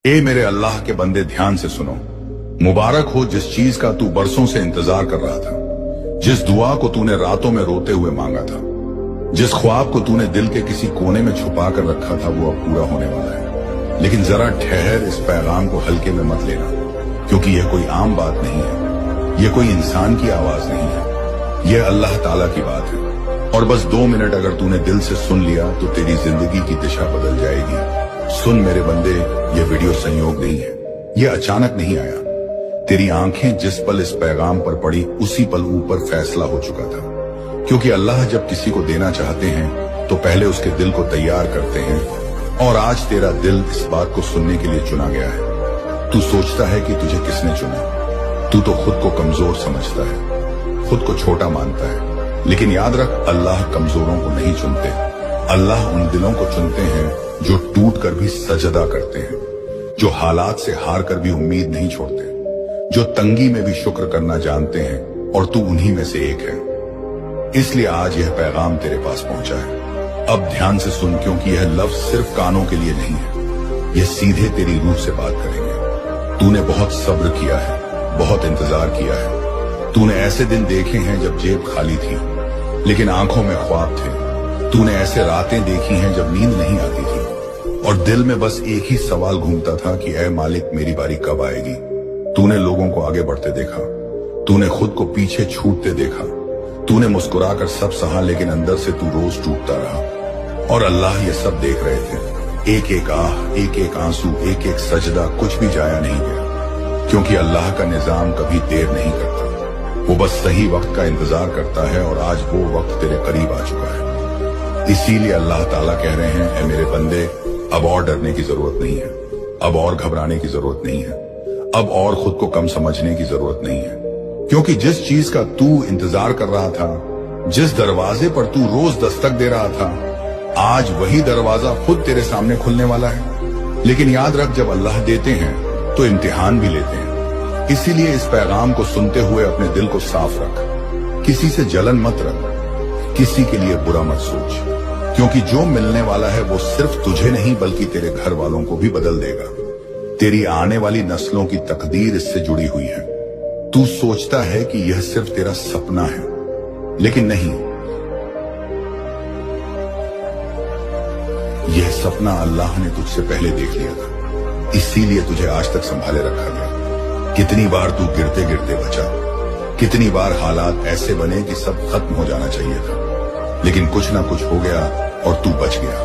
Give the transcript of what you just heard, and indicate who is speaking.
Speaker 1: ए मेरे अल्लाह के बंदे, ध्यान से सुनो। मुबारक हो जिस चीज का तू बरसों से इंतजार कर रहा था, जिस दुआ को तूने रातों में रोते हुए मांगा था, जिस ख्वाब को तूने दिल के किसी कोने में छुपा कर रखा था, वो अब पूरा होने वाला है। लेकिन जरा ठहर, इस पैगाम को हल्के में मत लेना, क्योंकि यह कोई आम बात नहीं है, यह कोई इंसान की आवाज नहीं है, यह अल्लाह ताला की बात है। और बस 2 मिनट अगर तूने दिल से सुन लिया तो तेरी जिंदगी की दिशा बदल जाएगी। सुन मेरे बंदे, ये वीडियो संयोग नहीं है, ये अचानक नहीं आया। तेरी आंखें जिस पल इस पैगाम पर पड़ी, उसी पल ऊपर फैसला हो चुका था। क्योंकि अल्लाह जब किसी को देना चाहते हैं तो पहले उसके दिल को तैयार करते हैं, और आज तेरा दिल इस बात को सुनने के लिए चुना गया है। तू सोचता है कि तुझे किसने चुना, तू तो खुद को कमजोर समझता है, खुद को छोटा मानता है। लेकिन याद रख, अल्लाह कमजोरों को नहीं चुनते, अल्लाह उन दिलों को चुनते हैं जो टूट कर भी सजदा करते हैं, जो हालात से हार कर भी उम्मीद नहीं छोड़ते, जो तंगी में भी शुक्र करना जानते हैं, और तू उन्हीं में से एक है। इसलिए आज यह पैगाम तेरे पास पहुंचा है। अब ध्यान से सुन, क्योंकि यह लफ्ज सिर्फ कानों के लिए नहीं है, यह सीधे तेरी रूह से बात करेंगे। तूने बहुत सब्र किया है, बहुत इंतजार किया है। तूने ऐसे दिन देखे हैं जब जेब खाली थी लेकिन आंखों में ख्वाब थे। तूने ऐसे रातें देखी हैं जब नींद नहीं आती थी और दिल में बस एक ही सवाल घूमता था कि ऐ मालिक, मेरी बारी कब आएगी। तूने लोगों को आगे बढ़ते देखा, तूने खुद को पीछे छूटते देखा, तूने मुस्कुराकर सब सहा, लेकिन अंदर से तू रोज टूटता रहा। और अल्लाह ये सब देख रहे थे। एक एक आह, एक एक आंसू, एक एक सजदा, कुछ भी जाया नहीं गया। क्योंकि अल्लाह का निजाम कभी देर नहीं करता, वो बस सही वक्त का इंतजार करता है। और आज वो वक्त तेरे करीब आ चुका है। इसीलिए अल्लाह ताला कह रहे हैं, ऐ मेरे बंदे, अब और डरने की जरूरत नहीं है, अब और घबराने की जरूरत नहीं है, अब और खुद को कम समझने की जरूरत नहीं है। क्योंकि जिस चीज का तू इंतजार कर रहा था, जिस दरवाजे पर तू रोज दस्तक दे रहा था, आज वही दरवाजा खुद तेरे सामने खुलने वाला है। लेकिन याद रख, जब अल्लाह देते हैं तो इम्तिहान भी लेते हैं। इसीलिए इस पैगाम को सुनते हुए अपने दिल को साफ रख, किसी से जलन मत रख, किसी के लिए बुरा मत सोच, क्योंकि जो मिलने वाला है वो सिर्फ तुझे नहीं बल्कि तेरे घर वालों को भी बदल देगा। तेरी आने वाली नस्लों की तकदीर इससे जुड़ी हुई है। तू सोचता है कि यह सिर्फ तेरा सपना है, लेकिन नहीं, यह सपना अल्लाह ने तुझसे पहले देख लिया था। इसीलिए तुझे आज तक संभाले रखा गया। कितनी बार तू गिरते गिरते बचा, कितनी बार हालात ऐसे बने कि सब खत्म हो जाना चाहिए था, लेकिन कुछ ना कुछ हो गया और तू बच गया।